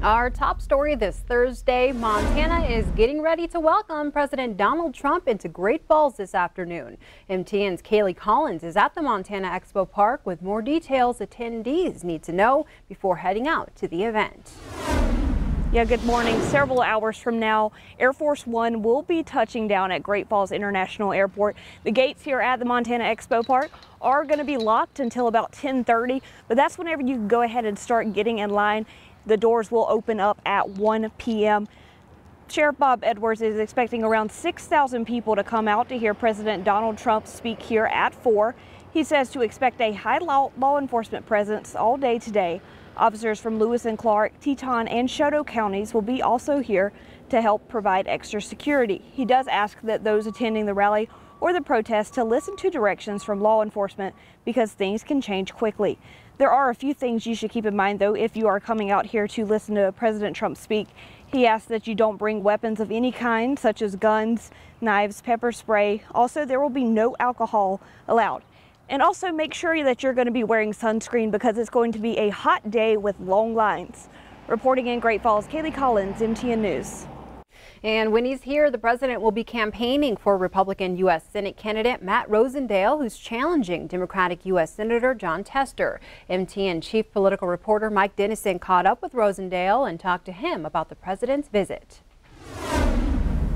Our top story this Thursday, Montana is getting ready to welcome President Donald Trump into Great Falls this afternoon. MTN's Kaylee Collins is at the Montana Expo Park with more details attendees need to know before heading out to the event. Yeah, good morning. Several hours from now, Air Force One will be touching down at Great Falls International Airport. The gates here at the Montana Expo Park are going to be locked until about 10:30, but that's whenever you can go ahead and start getting in line. The doors will open up at 1 p.m. Sheriff Bob Edwards is expecting around 6,000 people to come out to hear President Donald Trump speak here at 4. He says to expect a high law enforcement presence all day today. Officers from Lewis and Clark, Teton, and Choteau counties will be also here to help provide extra security. He does ask that those attending the rally or the protest to listen to directions from law enforcement because things can change quickly. There are a few things you should keep in mind, though, if you are coming out here to listen to President Trump speak. He asks that you don't bring weapons of any kind, such as guns, knives, pepper spray. Also, there will be no alcohol allowed. And also make sure that you're going to be wearing sunscreen because it's going to be a hot day with long lines. Reporting in Great Falls, Kaylee Collins, MTN News. And when he's here, the president will be campaigning for Republican U.S. Senate candidate Matt Rosendale, who's challenging Democratic U.S. Senator Jon Tester. MTN chief political reporter Mike Dennison caught up with Rosendale and talked to him about the president's visit.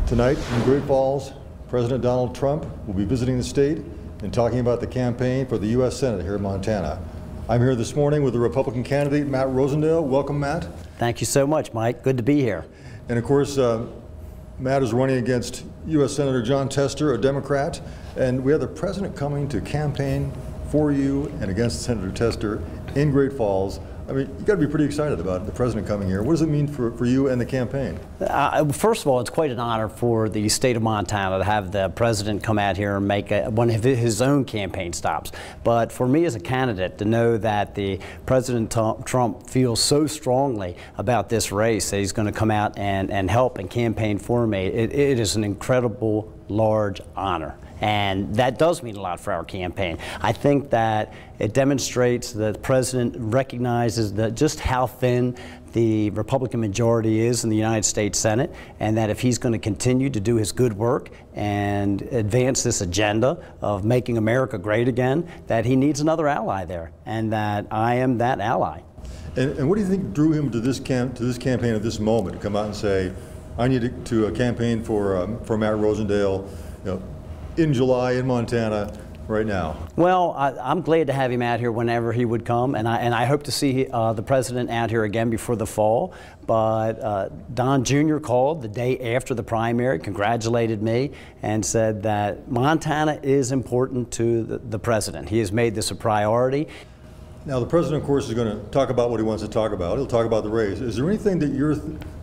Tonight in Great Falls, President Donald Trump will be visiting the state and talking about the campaign for the U.S. Senate here in Montana. I'm here this morning with the Republican candidate Matt Rosendale. Welcome, Matt. Thank you so much, Mike. Good to be here. And of course, Matt is running against U.S. Senator Jon Tester, a Democrat, and we have the president coming to campaign for you and against Senator Tester in Great Falls. I mean, you got to be pretty excited about the president coming here. What does it mean for you and the campaign? First of all, it's quite an honor for the state of Montana to have the president come out here and make one of his own campaign stops. But for me as a candidate to know that the President Trump feels so strongly about this race that he's going to come out and help and campaign for me, it is an incredible, large honor. And that does mean a lot for our campaign. I think that it demonstrates that the president recognizes that just how thin the Republican majority is in the United States Senate, and that if he's going to continue to do his good work and advance this agenda of making America great again, that he needs another ally there, and that I am that ally. And what do you think drew him to this campaign at this moment, to come out and say, I need to campaign for Matt Rosendale, in July in Montana right now? Well, I'm glad to have him out here whenever he would come, and I hope to see the president out here again before the fall. But Don Jr. called the day after the primary, congratulated me, and said that Montana is important to the president. He has made this a priority. Now, the president, of course, is going to talk about what he wants to talk about. He'll talk about the race. Is there anything that you're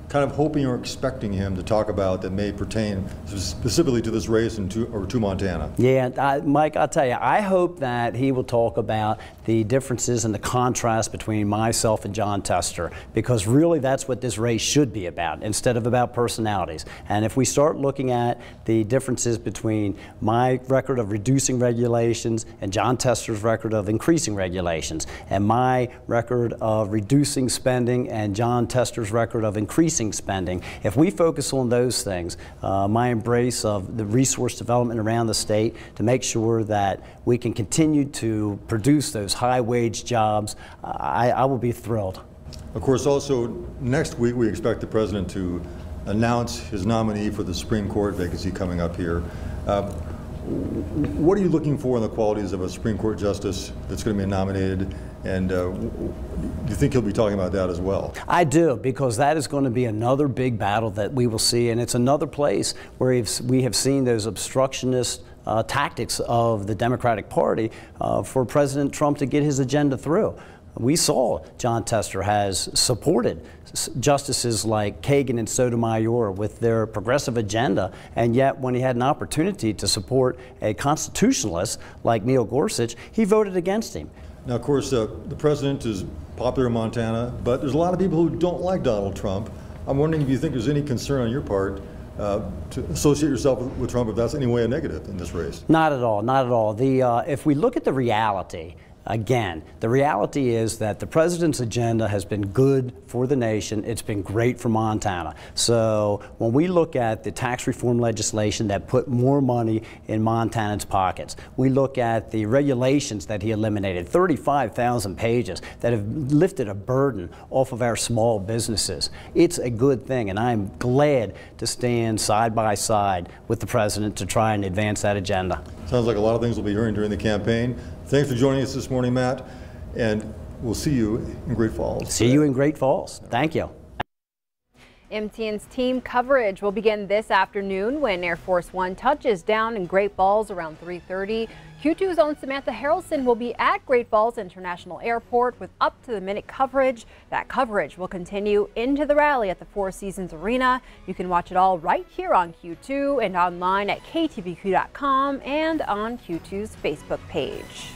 kind of hoping or expecting him to talk about that may pertain specifically to this race and to Montana? Yeah, Mike, I'll tell you, I hope that he will talk about the differences and the contrast between myself and Jon Tester, because really that's what this race should be about, instead of about personalities. And if we start looking at the differences between my record of reducing regulations and Jon Tester's record of increasing regulations, and my record of reducing spending and Jon Tester's record of increasing spending, if we focus on those things, my embrace of the resource development around the state to make sure that we can continue to produce those high-wage jobs, I will be thrilled. Of course, also next week we expect the president to announce his nominee for the Supreme Court vacancy coming up here. What are you looking for in the qualities of a Supreme Court justice that's going to be nominated, and do you think he'll be talking about that as well? I do, because that is going to be another big battle that we will see, and it's another place where we have seen those obstructionist tactics of the Democratic Party for President Trump to get his agenda through. We saw Jon Tester has supported justices like Kagan and Sotomayor with their progressive agenda, and yet when he had an opportunity to support a constitutionalist like Neil Gorsuch, he voted against him. Now, of course, the president is popular in Montana, but there's a lot of people who don't like Donald Trump. I'm wondering if you think there's any concern on your part to associate yourself with Trump, if that's any way a negative in this race. Not at all, not at all. If we look at the reality Again, the reality is that the president's agenda has been good for the nation. It's been great for Montana. So when we look at the tax reform legislation that put more money in Montanans' pockets, we look at the regulations that he eliminated, 35,000 pages that have lifted a burden off of our small businesses. It's a good thing, and I'm glad to stand side by side with the president to try and advance that agenda. Sounds like a lot of things we'll be hearing during the campaign. Thanks for joining us this morning, Matt, and we'll see you in Great Falls. See you in Great Falls. Thank you. MTN's team coverage will begin this afternoon when Air Force One touches down in Great Falls around 3:30. Q2's own Samantha Harrelson will be at Great Falls International Airport with up-to-the-minute coverage. That coverage will continue into the rally at the Four Seasons Arena. You can watch it all right here on Q2 and online at ktvq.com and on Q2's Facebook page.